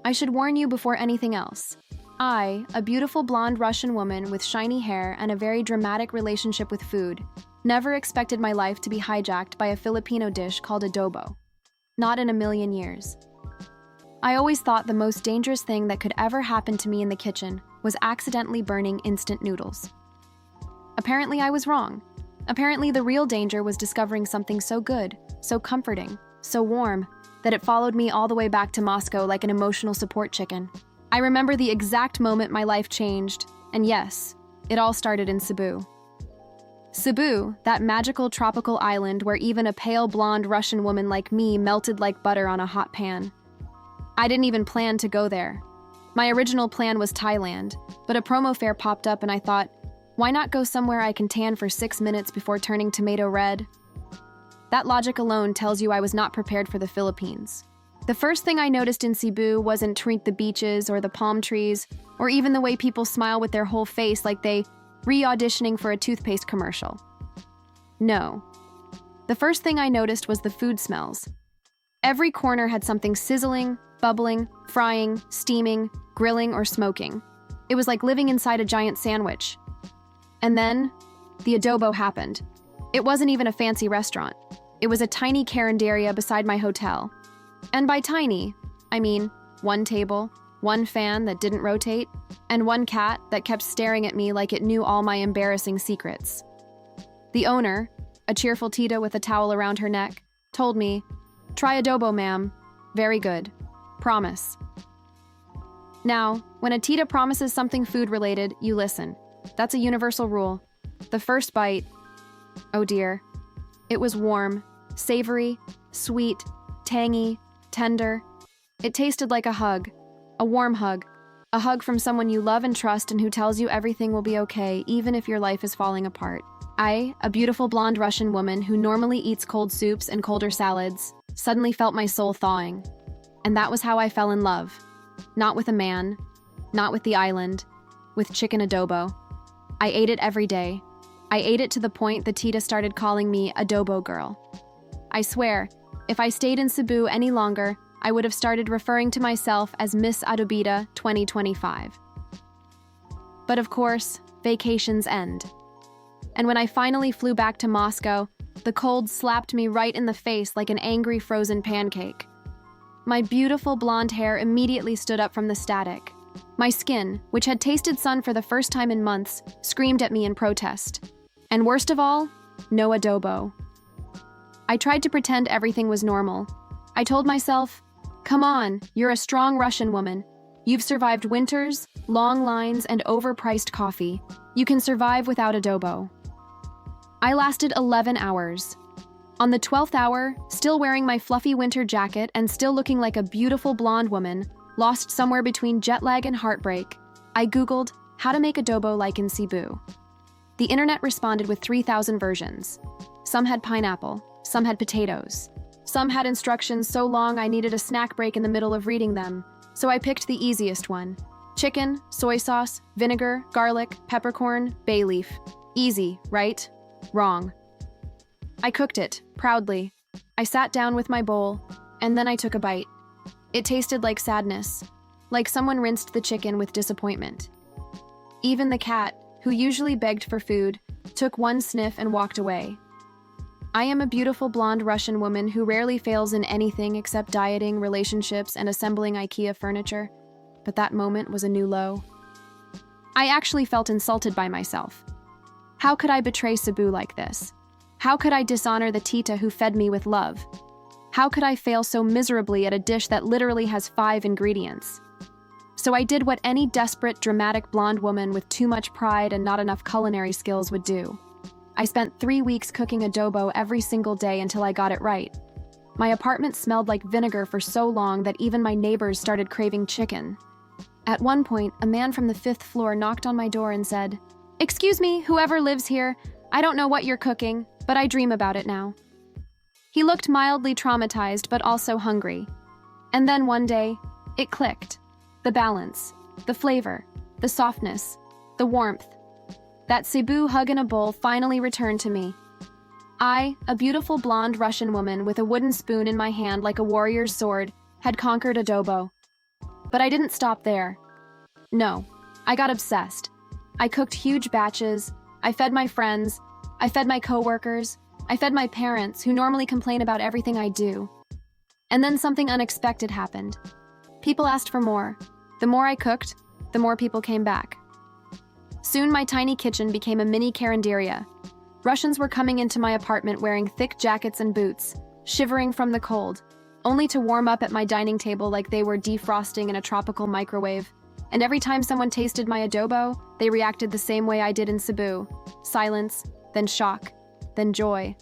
I should warn you before anything else. I, a beautiful blonde Russian woman with shiny hair and a very dramatic relationship with food, never expected my life to be hijacked by a Filipino dish called adobo. Not in a million years. I always thought the most dangerous thing that could ever happen to me in the kitchen was accidentally burning instant noodles. Apparently I was wrong. Apparently the real danger was discovering something so good, so comforting, so warm, that it followed me all the way back to Moscow like an emotional support chicken. I remember the exact moment my life changed, and yes, it all started in Cebu. Cebu, that magical tropical island where even a pale blonde Russian woman like me melted like butter on a hot pan. I didn't even plan to go there. My original plan was Thailand, but a promo fare popped up and I thought, why not go somewhere I can tan for 6 minutes before turning tomato red? That logic alone tells you I was not prepared for the Philippines. The first thing I noticed in Cebu wasn't the beaches or the palm trees, or even the way people smile with their whole face like they re-auditioning for a toothpaste commercial. No. The first thing I noticed was the food smells. Every corner had something sizzling, bubbling, frying, steaming, grilling, or smoking. It was like living inside a giant sandwich. And then, the adobo happened. It wasn't even a fancy restaurant. It was a tiny karinderya beside my hotel. And by tiny, I mean 1 table, 1 fan that didn't rotate, and 1 cat that kept staring at me like it knew all my embarrassing secrets. The owner, a cheerful tita with a towel around her neck, told me, "Try adobo, ma'am. Very good. Promise." Now, when a tita promises something food-related, you listen. That's a universal rule. The first bite, oh dear. It was warm, savory, sweet, tangy, tender. It tasted like a hug, a warm hug, a hug from someone you love and trust and who tells you everything will be okay even if your life is falling apart. I, a beautiful blonde Russian woman who normally eats cold soups and colder salads, suddenly felt my soul thawing. And that was how I fell in love. Not with a man, not with the island, with chicken adobo. I ate it every day. I ate it to the point the tita started calling me Adobo Girl. I swear, if I stayed in Cebu any longer, I would have started referring to myself as Miss Adobita 2025. But of course, vacations end. And when I finally flew back to Moscow, the cold slapped me right in the face like an angry frozen pancake. My beautiful blonde hair immediately stood up from the static. My skin, which had tasted sun for the first time in months, screamed at me in protest. And worst of all, no adobo. I tried to pretend everything was normal. I told myself, come on, you're a strong Russian woman. You've survived winters, long lines, and overpriced coffee. You can survive without adobo. I lasted 11 hours. On the 12th hour, still wearing my fluffy winter jacket and still looking like a beautiful blonde woman, lost somewhere between jet lag and heartbreak, I Googled how to make adobo like in Cebu. The internet responded with 3,000 versions. Some had pineapple, some had potatoes. Some had instructions so long I needed a snack break in the middle of reading them, so I picked the easiest one. Chicken, soy sauce, vinegar, garlic, peppercorn, bay leaf. Easy, right? Wrong. I cooked it, proudly. I sat down with my bowl, and then I took a bite. It tasted like sadness, like someone rinsed the chicken with disappointment. Even the cat, who usually begged for food, took one sniff and walked away. I am a beautiful blonde Russian woman who rarely fails in anything except dieting, relationships, and assembling IKEA furniture, but that moment was a new low. I actually felt insulted by myself. How could I betray Cebu like this? How could I dishonor the tita who fed me with love? How could I fail so miserably at a dish that literally has 5 ingredients? So I did what any desperate, dramatic blonde woman with too much pride and not enough culinary skills would do. I spent 3 weeks cooking adobo every single day until I got it right. My apartment smelled like vinegar for so long that even my neighbors started craving chicken. At one point, a man from the 5th floor knocked on my door and said, "Excuse me, whoever lives here, I don't know what you're cooking, but I dream about it now." He looked mildly traumatized but also hungry. And then one day, it clicked. The balance, the flavor, the softness, the warmth. That Cebu hug in a bowl finally returned to me. I, a beautiful blonde Russian woman with a wooden spoon in my hand like a warrior's sword, had conquered adobo. But I didn't stop there. No, I got obsessed. I cooked huge batches. I fed my friends. I fed my coworkers. I fed my parents, who normally complain about everything I do. And then something unexpected happened. People asked for more. The more I cooked, the more people came back. Soon my tiny kitchen became a mini karinderya. Russians were coming into my apartment wearing thick jackets and boots, shivering from the cold, only to warm up at my dining table like they were defrosting in a tropical microwave. And every time someone tasted my adobo, they reacted the same way I did in Cebu. Silence, then shock, then joy.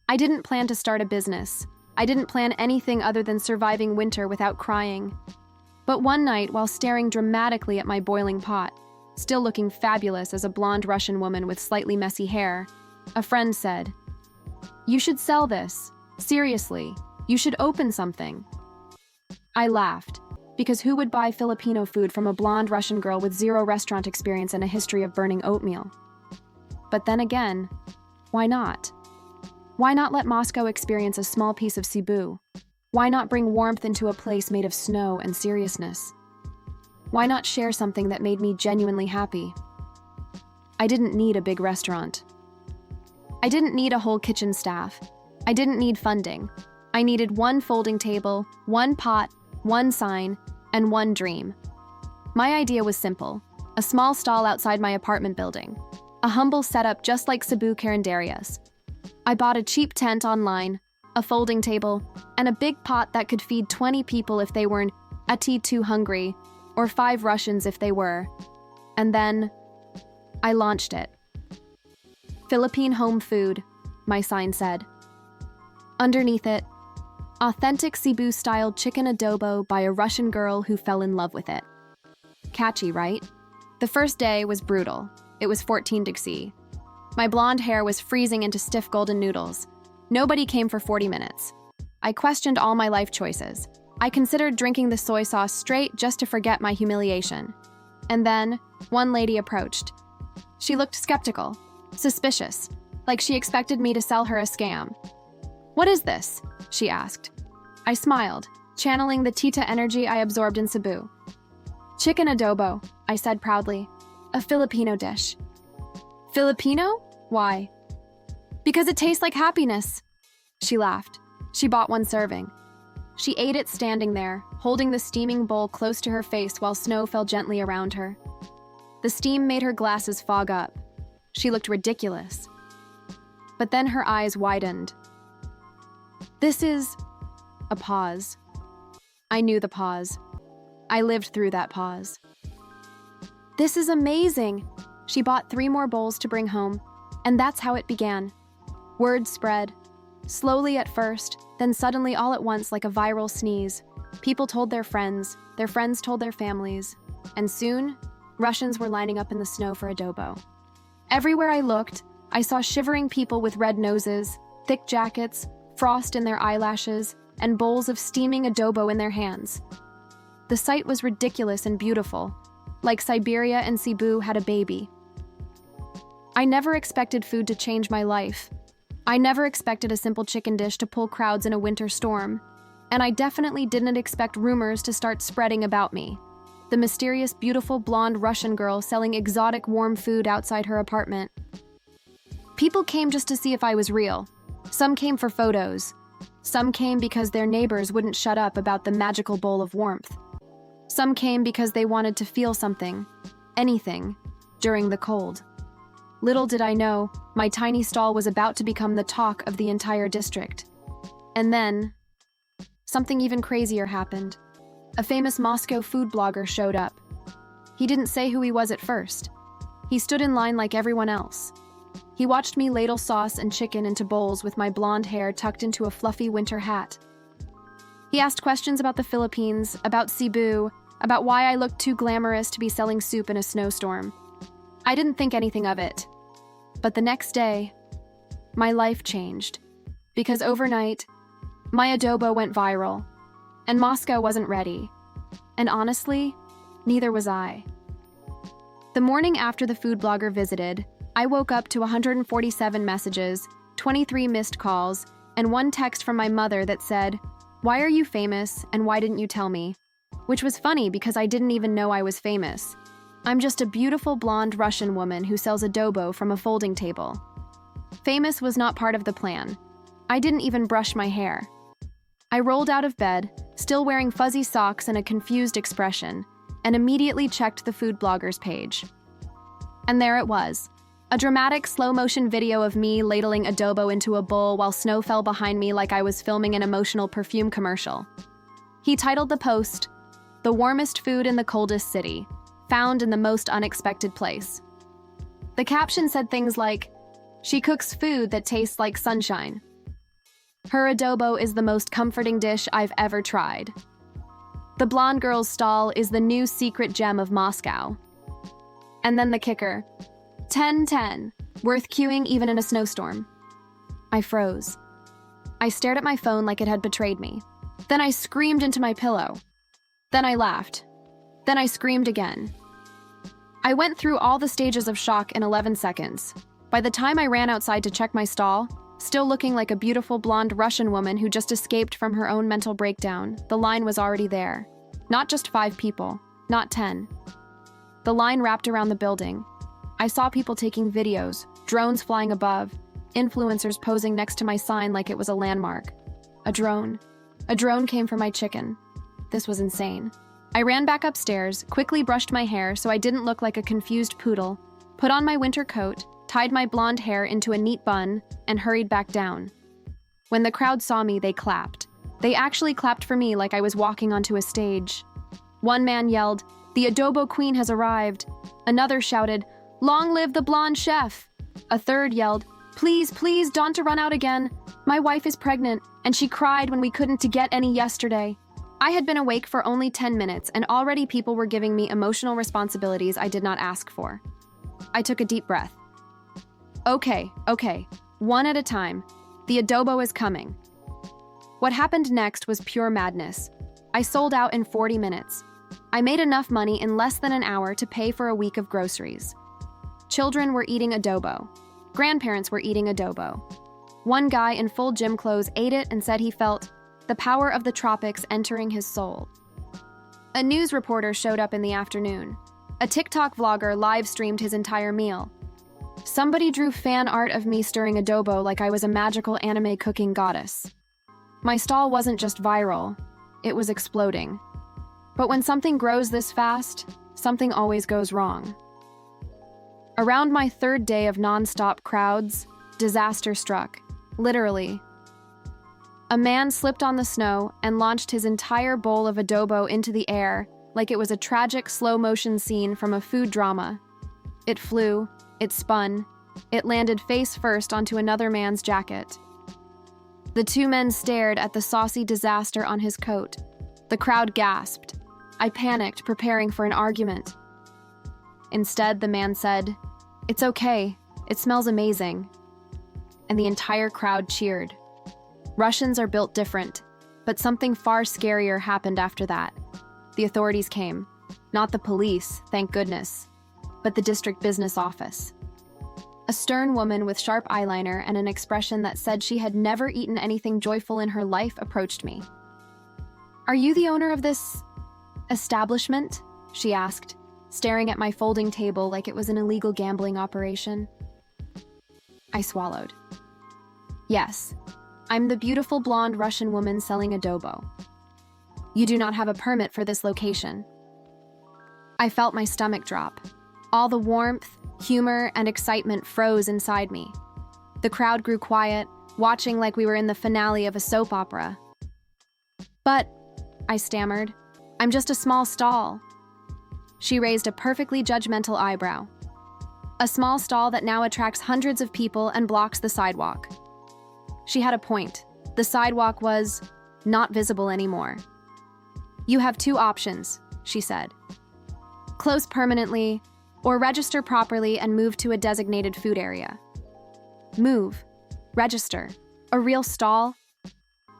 I didn't plan to start a business. I didn't plan anything other than surviving winter without crying. But one night, while staring dramatically at my boiling pot, still looking fabulous as a blonde Russian woman with slightly messy hair, a friend said, "You should sell this. Seriously, you should open something." I laughed, because who would buy Filipino food from a blonde Russian girl with zero restaurant experience and a history of burning oatmeal? But then again, why not? Why not let Moscow experience a small piece of Cebu? Why not bring warmth into a place made of snow and seriousness? Why not share something that made me genuinely happy? I didn't need a big restaurant. I didn't need a whole kitchen staff. I didn't need funding. I needed one folding table, one pot, one sign, and one dream. My idea was simple: a small stall outside my apartment building, a humble setup just like Cebu Carinderyas. I bought a cheap tent online, a folding table, and a big pot that could feed 20 people if they weren't too hungry, or 5 Russians if they were. And then, I launched it. Philippine home food, my sign said. Underneath it, authentic Cebu-style chicken adobo by a Russian girl who fell in love with it. Catchy, right? The first day was brutal. It was 14 degrees. My blonde hair was freezing into stiff golden noodles. Nobody came for 40 minutes. I questioned all my life choices. I considered drinking the soy sauce straight just to forget my humiliation. And then, one lady approached. She looked skeptical, suspicious, like she expected me to sell her a scam. "What is this?" she asked. I smiled, channeling the Tita energy I absorbed in Cebu. "Chicken adobo," I said proudly. "A Filipino dish." "Filipino? Why?" "Because it tastes like happiness." She laughed. She bought one serving. She ate it standing there, holding the steaming bowl close to her face while snow fell gently around her. The steam made her glasses fog up. She looked ridiculous. But then her eyes widened. "This is..." A pause. I knew the pause. I lived through that pause. "This is amazing." She bought 3 more bowls to bring home, and that's how it began. Word spread. Slowly at first, then suddenly all at once like a viral sneeze. People told their friends told their families, and soon, Russians were lining up in the snow for adobo. Everywhere I looked, I saw shivering people with red noses, thick jackets, frost in their eyelashes, and bowls of steaming adobo in their hands. The sight was ridiculous and beautiful, like Siberia and Cebu had a baby. I never expected food to change my life. I never expected a simple chicken dish to pull crowds in a winter storm. And I definitely didn't expect rumors to start spreading about me. The mysterious, beautiful, blonde Russian girl selling exotic warm food outside her apartment. People came just to see if I was real. Some came for photos. Some came because their neighbors wouldn't shut up about the magical bowl of warmth. Some came because they wanted to feel something, anything, during the cold. Little did I know, my tiny stall was about to become the talk of the entire district. And then, something even crazier happened. A famous Moscow food blogger showed up. He didn't say who he was at first. He stood in line like everyone else. He watched me ladle sauce and chicken into bowls with my blonde hair tucked into a fluffy winter hat. He asked questions about the Philippines, about Cebu, about why I looked too glamorous to be selling soup in a snowstorm. I didn't think anything of it. But the next day, my life changed. Because overnight, my adobo went viral. And Moscow wasn't ready. And honestly, neither was I. The morning after the food blogger visited, I woke up to 147 messages, 23 missed calls, and 1 text from my mother that said, "Why are you famous and why didn't you tell me? which was funny because I didn't even know I was famous. I'm just a beautiful blonde Russian woman who sells adobo from a folding table. Famous was not part of the plan. I didn't even brush my hair. I rolled out of bed, still wearing fuzzy socks and a confused expression, and immediately checked the food bloggers page. And there it was, a dramatic slow-motion video of me ladling adobo into a bowl while snow fell behind me like I was filming an emotional perfume commercial. He titled the post, "The warmest food in the coldest city, found in the most unexpected place." The caption said things like, "She cooks food that tastes like sunshine. Her adobo is the most comforting dish I've ever tried. The blonde girl's stall is the new secret gem of Moscow." And then the kicker, 10/10, worth queuing even in a snowstorm. I froze. I stared at my phone like it had betrayed me. Then I screamed into my pillow. Then I laughed. Then I screamed again. I went through all the stages of shock in 11 seconds. By the time I ran outside to check my stall, still looking like a beautiful blonde Russian woman who just escaped from her own mental breakdown, the line was already there. Not just 5 people, not 10. The line wrapped around the building. I saw people taking videos, drones flying above, influencers posing next to my sign like it was a landmark. A drone. A drone came for my chicken. This was insane. I ran back upstairs, quickly brushed my hair so I didn't look like a confused poodle, put on my winter coat, tied my blonde hair into a neat bun, and hurried back down. When the crowd saw me, they clapped. They actually clapped for me like I was walking onto a stage. One man yelled, "The adobo queen has arrived." Another shouted, "Long live the blonde chef." A third yelled, "Please, please, don't run out again. My wife is pregnant, and she cried when we couldn't to get any yesterday." I had been awake for only 10 minutes, and already people were giving me emotional responsibilities I did not ask for. I took a deep breath. Okay, one at a time. The adobo is coming. What happened next was pure madness. I sold out in 40 minutes. I made enough money in less than an hour to pay for a week of groceries. Children were eating adobo. Grandparents were eating adobo. One guy in full gym clothes ate it and said he felt the power of the tropics entering his soul. A news reporter showed up in the afternoon. A TikTok vlogger live-streamed his entire meal. Somebody drew fan art of me stirring adobo like I was a magical anime cooking goddess. My stall wasn't just viral, it was exploding. But when something grows this fast, something always goes wrong. Around my 3rd day of non-stop crowds, disaster struck, literally. A man slipped on the snow and launched his entire bowl of adobo into the air like it was a tragic slow-motion scene from a food drama. It flew, it spun, it landed face first onto another man's jacket. The 2 men stared at the saucy disaster on his coat. The crowd gasped. I panicked, preparing for an argument. Instead, the man said, "It's okay, it smells amazing." And the entire crowd cheered. Russians are built different, but something far scarier happened after that. The authorities came. Not the police, thank goodness, but the district business office. A stern woman with sharp eyeliner and an expression that said she had never eaten anything joyful in her life approached me. "Are you the owner of this establishment?" she asked, staring at my folding table like it was an illegal gambling operation. I swallowed. "Yes, I'm the beautiful blonde Russian woman selling adobo. You do not have a permit for this location." I felt my stomach drop. All the warmth, humor, and excitement froze inside me. The crowd grew quiet, watching like we were in the finale of a soap opera. "But," I stammered, "I'm just a small stall." She raised a perfectly judgmental eyebrow. "A small stall that now attracts hundreds of people and blocks the sidewalk." She had a point. The sidewalk was not visible anymore. "You have 2 options," she said. "Close permanently, or register properly and move to a designated food area." Move. Register. A real stall?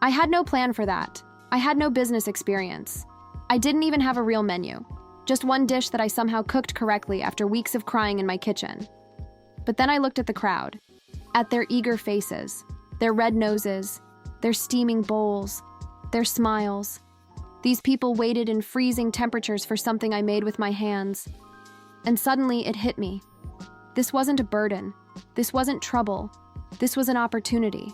I had no plan for that. I had no business experience. I didn't even have a real menu. Just one dish that I somehow cooked correctly after weeks of crying in my kitchen. But then I looked at the crowd, at their eager faces, their red noses, their steaming bowls, their smiles. These people waited in freezing temperatures for something I made with my hands. And suddenly it hit me. This wasn't a burden. This wasn't trouble. This was an opportunity.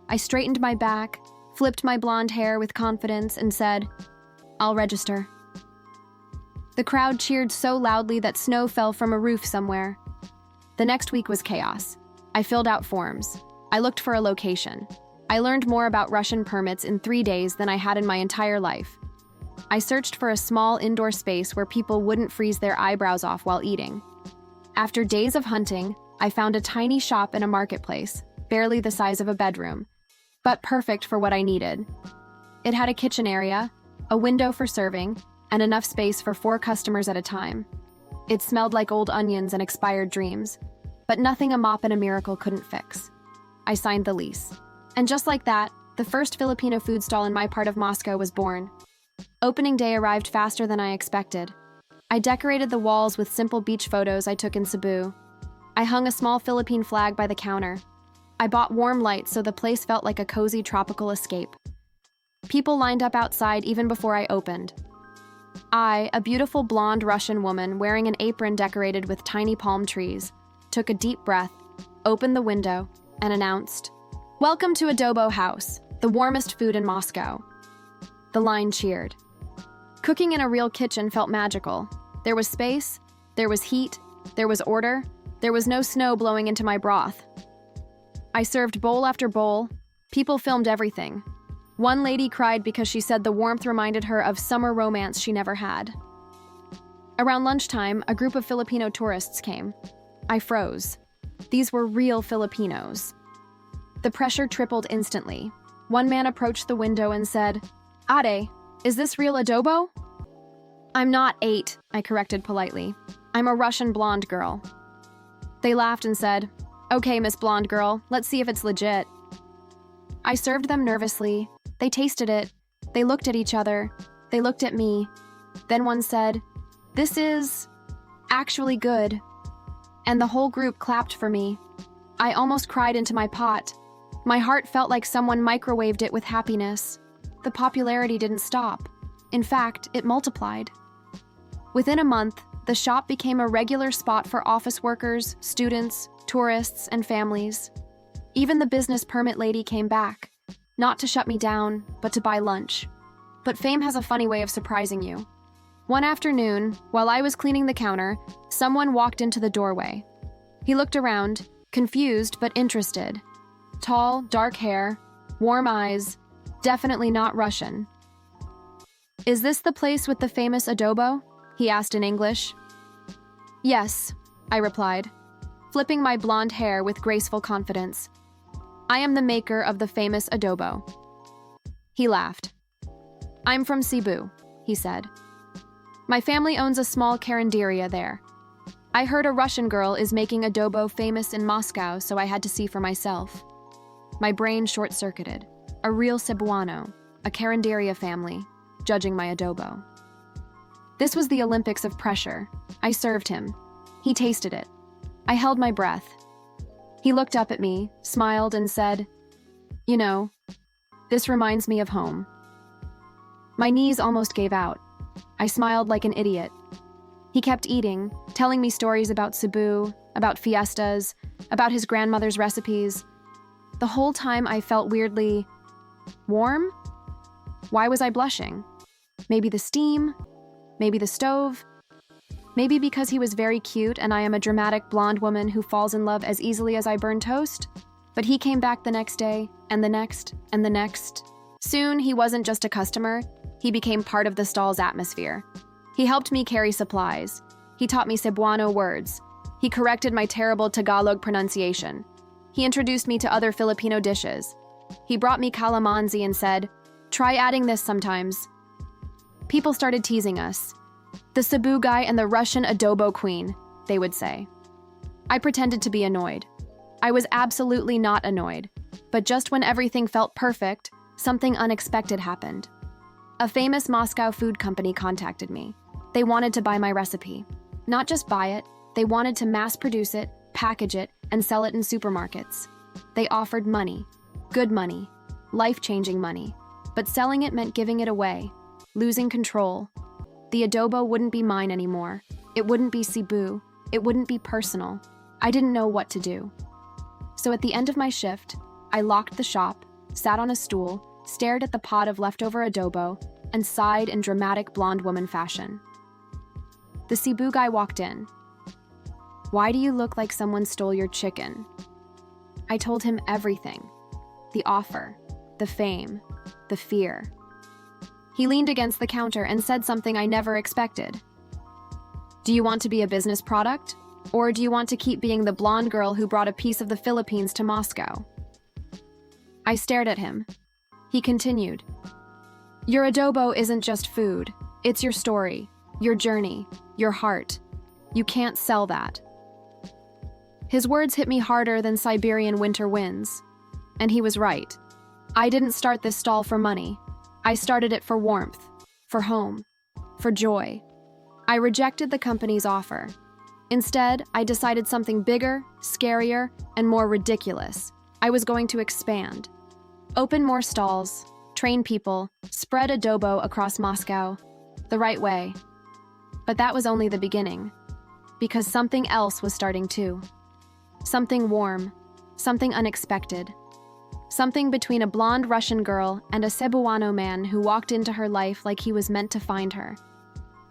I straightened my back, flipped my blonde hair with confidence, and said, "I'll register." The crowd cheered so loudly that snow fell from a roof somewhere. The next week was chaos. I filled out forms. I looked for a location. I learned more about Russian permits in 3 days than I had in my entire life. I searched for a small indoor space where people wouldn't freeze their eyebrows off while eating. After days of hunting, I found a tiny shop in a marketplace, barely the size of a bedroom, but perfect for what I needed. It had a kitchen area, a window for serving, and enough space for 4 customers at a time. It smelled like old onions and expired dreams, but nothing a mop and a miracle couldn't fix. I signed the lease. And just like that, the first Filipino food stall in my part of Moscow was born. Opening day arrived faster than I expected. I decorated the walls with simple beach photos I took in Cebu. I hung a small Philippine flag by the counter. I bought warm lights so the place felt like a cozy tropical escape. People lined up outside even before I opened. I, a beautiful blonde Russian woman wearing an apron decorated with tiny palm trees, took a deep breath, opened the window, and announced, "Welcome to Adobo House, the warmest food in Moscow." The line cheered. Cooking in a real kitchen felt magical. There was space, there was heat, there was order, there was no snow blowing into my broth. I served bowl after bowl. People filmed everything. One lady cried because she said the warmth reminded her of summer romance she never had. Around lunchtime, a group of Filipino tourists came. I froze. These were real Filipinos. The pressure tripled instantly. One man approached the window and said, "Ade, is this real adobo?" "I'm not 8, I corrected politely. "I'm a Russian blonde girl." They laughed and said, "Okay, Miss Blonde Girl, let's see if it's legit." I served them nervously. They tasted it. They looked at each other. They looked at me. Then one said, "This is actually good." And the whole group clapped for me. I almost cried into my pot. My heart felt like someone microwaved it with happiness. The popularity didn't stop. In fact, it multiplied. Within a month, the shop became a regular spot for office workers, students, tourists, and families. Even the business permit lady came back, not to shut me down, but to buy lunch. But fame has a funny way of surprising you. One afternoon, while I was cleaning the counter, someone walked into the doorway. He looked around, confused but interested. Tall, dark hair, warm eyes, definitely not Russian. "Is this the place with the famous adobo?" he asked in English. "Yes," I replied, flipping my blonde hair with graceful confidence. "I am the maker of the famous adobo." He laughed. "I'm from Cebu," he said. "My family owns a small karinderya there. I heard a Russian girl is making adobo famous in Moscow, so I had to see for myself." My brain short-circuited. A real Cebuano, a karinderya family, judging my adobo. This was the Olympics of pressure. I served him. He tasted it. I held my breath. He looked up at me, smiled, and said, "You know, this reminds me of home." My knees almost gave out. I smiled like an idiot. He kept eating, telling me stories about Cebu, about fiestas, about his grandmother's recipes. The whole time I felt weirdly warm? Why was I blushing? Maybe the steam? Maybe the stove? Maybe because he was very cute and I am a dramatic blonde woman who falls in love as easily as I burn toast? But he came back the next day, and the next, and the next. Soon, he wasn't just a customer. He became part of the stall's atmosphere. He helped me carry supplies. He taught me Cebuano words. He corrected my terrible Tagalog pronunciation. He introduced me to other Filipino dishes. He brought me calamansi and said, "Try adding this sometimes." People started teasing us. "The Cebu guy and the Russian adobo queen," they would say. I pretended to be annoyed. I was absolutely not annoyed. But just when everything felt perfect, something unexpected happened. A famous Moscow food company contacted me. They wanted to buy my recipe. Not just buy it, they wanted to mass produce it, package it, and sell it in supermarkets. They offered money. Good money. Life-changing money. But selling it meant giving it away, losing control. The adobo wouldn't be mine anymore. It wouldn't be Cebu. It wouldn't be personal. I didn't know what to do. So at the end of my shift, I locked the shop, sat on a stool, stared at the pot of leftover adobo, and sighed in dramatic blonde woman fashion. The Cebu guy walked in. "Why do you look like someone stole your chicken?" I told him everything. The offer, the fame, the fear. He leaned against the counter and said something I never expected. "Do you want to be a business product? Or do you want to keep being the blonde girl who brought a piece of the Philippines to Moscow?" I stared at him. He continued, "Your adobo isn't just food. It's your story, your journey, your heart. You can't sell that." His words hit me harder than Siberian winter winds. And he was right. I didn't start this stall for money. I started it for warmth, for home, for joy. I rejected the company's offer. Instead, I decided something bigger, scarier, and more ridiculous. I was going to expand. Open more stalls, train people, spread adobo across Moscow, the right way. But that was only the beginning, because something else was starting too. Something warm, something unexpected. Something between a blonde Russian girl and a Cebuano man who walked into her life like he was meant to find her.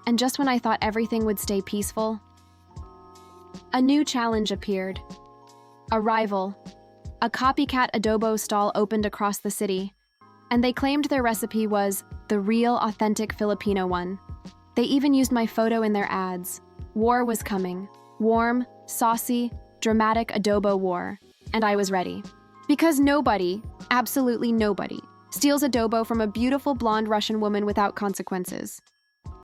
And just when I thought everything would stay peaceful, a new challenge appeared. A rival. A copycat adobo stall opened across the city, and they claimed their recipe was the real, authentic Filipino one. They even used my photo in their ads. War was coming. Warm, saucy, dramatic adobo war. And I was ready. Because nobody, absolutely nobody, steals adobo from a beautiful blonde Russian woman without consequences.